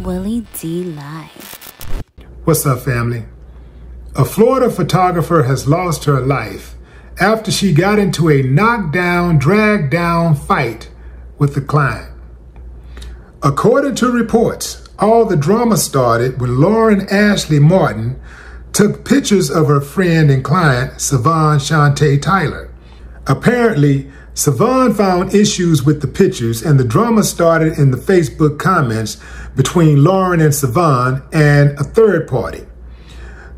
Willie D Live. What's up, family? A Florida photographer has lost her life after she got into a knockdown, drag-down fight with a client. According to reports, all the drama started when Lauren Ashley Martin took pictures of her friend and client, SH0T Tyler. Apparently, Savon found issues with the pictures, and the drama started in the Facebook comments between Lauren and Savon and a third party.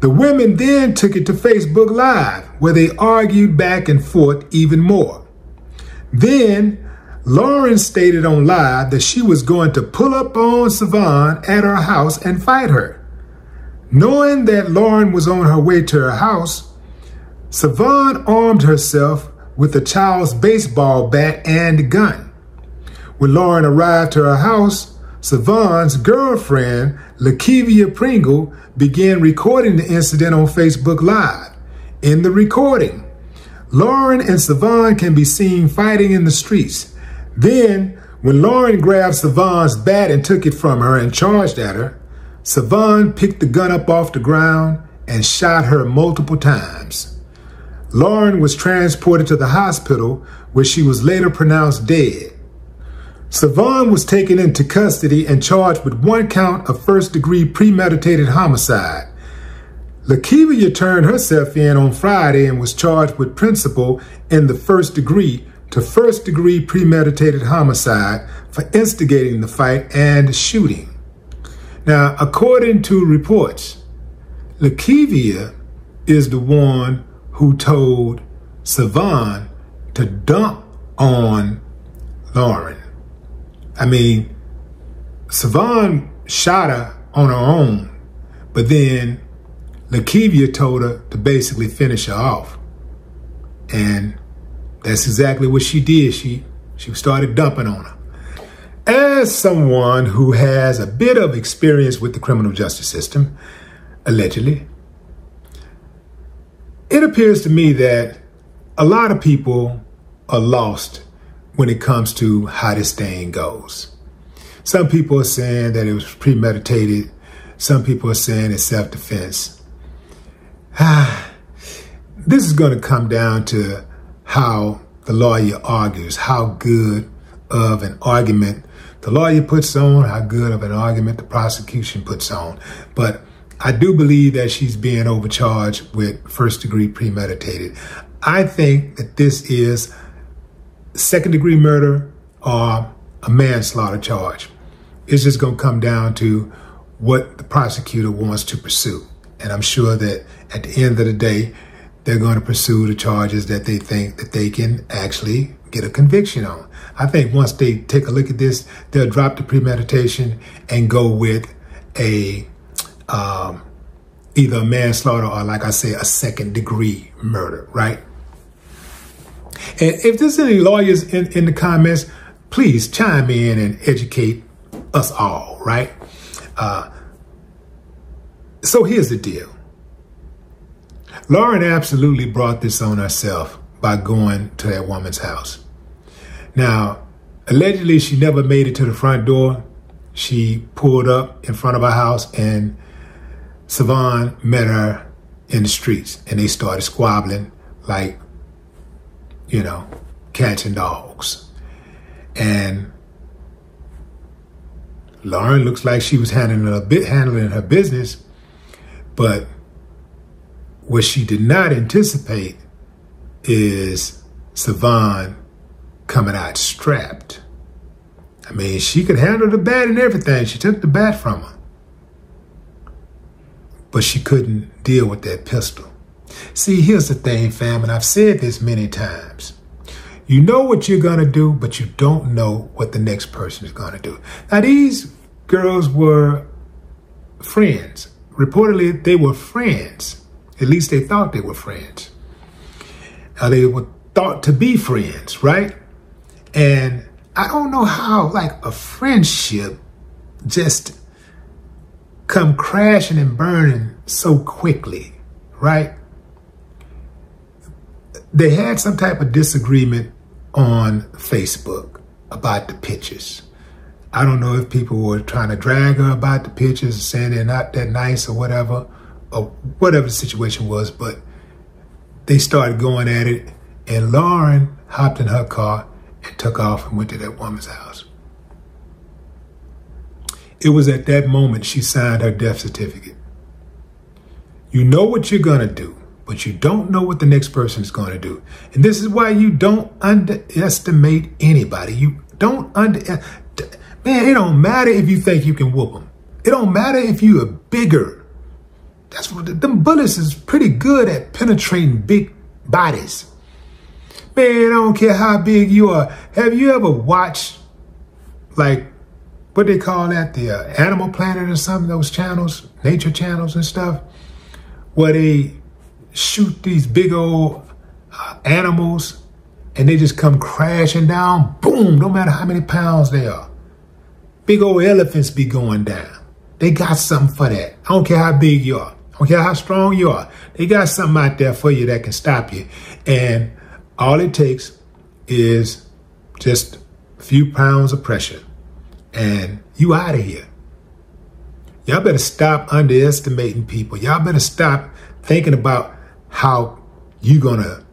The women then took it to Facebook Live, where they argued back and forth even more. Then, Lauren stated on Live that she was going to pull up on Savon at her house and fight her. Knowing that Lauren was on her way to her house, Savon armed herself with a child's baseball bat and gun. When Lauren arrived to her house, Savon's girlfriend, Lakevia Pringle, began recording the incident on Facebook Live. In the recording, Lauren and Savon can be seen fighting in the streets. Then, when Lauren grabbed Savon's bat and took it from her and charged at her, Savon picked the gun up off the ground and shot her multiple times. Lauren was transported to the hospital, where she was later pronounced dead. Savon was taken into custody and charged with 1 count of first-degree premeditated homicide. Lakevia turned herself in on Friday and was charged with principal in the first-degree premeditated homicide for instigating the fight and shooting. Now, according to reports, Lakevia is the one who told Savon to dump on Lauren. I mean, Savon shot her on her own, but then Lakevia told her to basically finish her off. And that's exactly what she did. She started dumping on her. As someone who has a bit of experience with the criminal justice system, allegedly, it appears to me that a lot of people are lost when it comes to how this thing goes. Some people are saying that it was premeditated. Some people are saying it's self-defense. This is going to come down to how the lawyer argues, how good of an argument the lawyer puts on, how good of an argument the prosecution puts on. But I do believe that she's being overcharged with first-degree premeditated. I think that this is second-degree murder or a manslaughter charge. It's just going to come down to what the prosecutor wants to pursue. And I'm sure that at the end of the day, they're going to pursue the charges that they think that they can actually get a conviction on. I think once they take a look at this, they'll drop the premeditation and go with a either a manslaughter or, like I say, a second-degree murder, right? And if there's any lawyers in the comments, please chime in and educate us all, right? So here's the deal. Lauren absolutely brought this on herself by going to that woman's house. Now, allegedly, she never made it to the front door. She pulled up in front of her house and Savon met her in the streets and they started squabbling like, you know, cats and dogs. And Lauren looks like she was handling her business, but what she did not anticipate is Savon coming out strapped. I mean, she could handle the bat and everything. She took the bat from her. But she couldn't deal with that pistol. See, here's the thing, fam, and I've said this many times. You know what you're going to do, but you don't know what the next person is going to do. Now, these girls were friends. Reportedly, they were friends. At least they thought they were friends. They were thought to be friends, right? And I don't know how, like, a friendship just come crashing and burning so quickly, right? They had some type of disagreement on Facebook about the pictures. I don't know if people were trying to drag her about the pictures, saying they're not that nice or whatever the situation was, but they started going at it, and Lauren hopped in her car and took off and went to that woman's house. It was at that moment she signed her death certificate. You know what you're going to do, but you don't know what the next person is going to do. And this is why you don't underestimate anybody. You don't man, it don't matter if you think you can whoop them. It don't matter if you are bigger. That's what them bullets is pretty good at penetrating big bodies. Man, I don't care how big you are. Have you ever watched, like, what they call that, the Animal Planet or some of those channels, nature channels and stuff, where they shoot these big old animals and they just come crashing down, boom, no matter how many pounds they are. Big old elephants be going down. They got something for that. I don't care how big you are. I don't care how strong you are. They got something out there for you that can stop you. And all it takes is just a few pounds of pressure and you out of here. Y'all better stop underestimating people. Y'all better stop thinking about how you gonna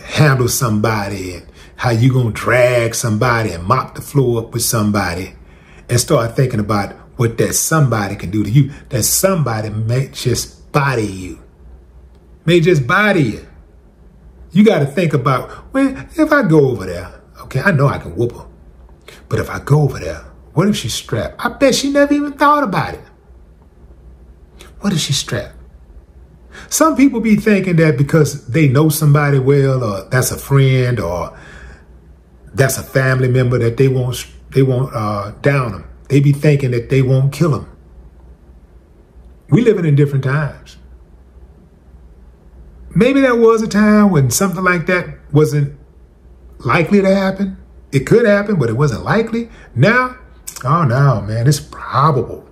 handle somebody and how you gonna drag somebody and mop the floor up with somebody, and start thinking about what that somebody can do to you. That somebody may just body you. May just body you. You got to think about, well, if I go over there, okay, I know I can whoop her. But if I go over there, what if she's strapped? I bet she never even thought about it. What if she's strapped? Some people be thinking that because they know somebody well, or that's a friend, or that's a family member, that they won't down them. They be thinking that they won't kill them. We living in different times. Maybe there was a time when something like that wasn't likely to happen. It could happen, but it wasn't likely. Now, oh no, man, it's probable.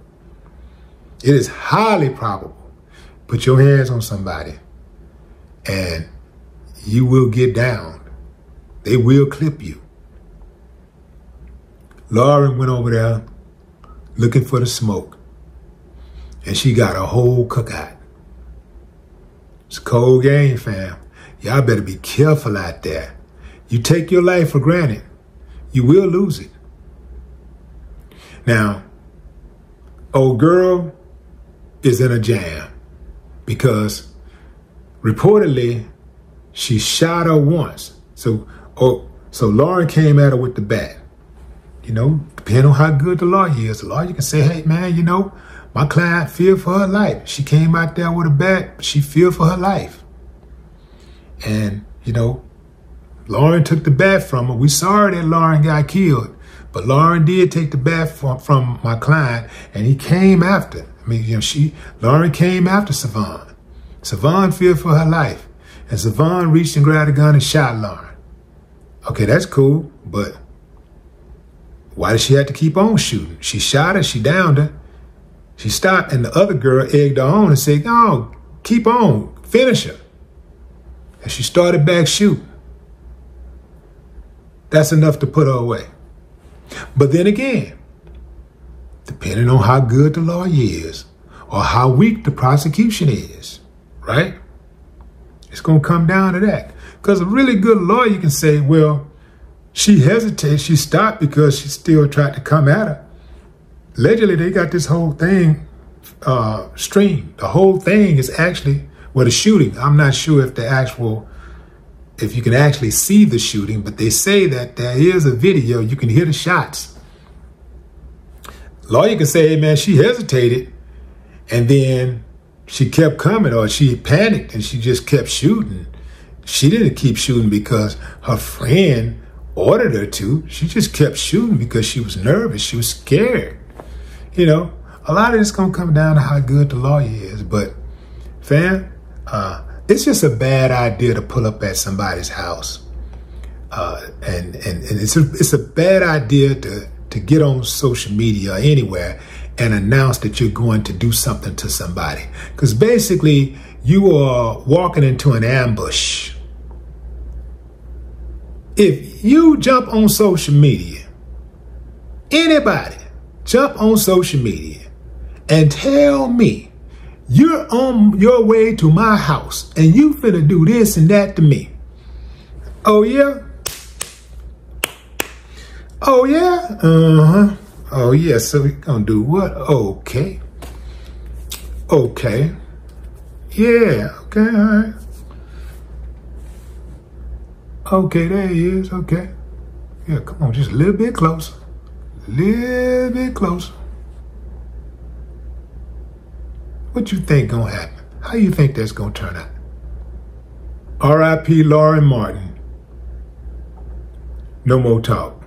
It is highly probable. Put your hands on somebody and you will get down. They will clip you. Lauren went over there looking for the smoke, and she got a whole cookout. It's a cold game, fam. Y'all better be careful out there. You take your life for granted, you will lose it. Now, old girl is in a jam because reportedly she shot her once. So Lauren came at her with the bat. You know, depending on how good the lawyer is, the lawyer can say, hey, man, you know, my client feared for her life. She came out there with a bat, but she feared for her life. And, you know, Lauren took the bat from her. We sorry that Lauren got killed, but Lauren did take the bat from my client, and he came after. I mean, you know, Lauren came after Savon. Savon feared for her life, and Savon reached and grabbed a gun and shot Lauren. Okay, that's cool, but why did she have to keep on shooting? She shot her, she downed her. She stopped, and the other girl egged her on and said, no, keep on, finish her. And she started back shooting. That's enough to put her away. But then again, depending on how good the lawyer is or how weak the prosecution is, right? It's going to come down to that. Because a really good lawyer can say, well, she hesitated, she stopped because she still tried to come at her. Allegedly, they got this whole thing streamed. The whole thing is actually, well, the shooting. I'm not sure if you can actually see the shooting, but they say that there is a video. You can hear the shots. Lawyer can say, hey, man, she hesitated and then she kept coming, or she panicked and she just kept shooting. She didn't keep shooting because her friend ordered her to. She just kept shooting because she was nervous. She was scared. You know, a lot of this going to come down to how good the lawyer is. But, fam, it's just a bad idea to pull up at somebody's house. And it's a bad idea to get on social media or anywhere and announce that you're going to do something to somebody. Because basically, you are walking into an ambush. If you jump on social media Anybody jump on social media and tell me you're on your way to my house and you finna do this and that to me. Oh yeah? Oh yeah? Uh-huh. Oh yeah, so we gonna do what? Okay. Okay. Yeah, okay, all right. Okay, there he is, okay. Yeah, come on, just a little bit closer. A little bit closer. What you think gonna happen? How you think that's gonna turn out? R.I.P. Lauren Martin. No more talk.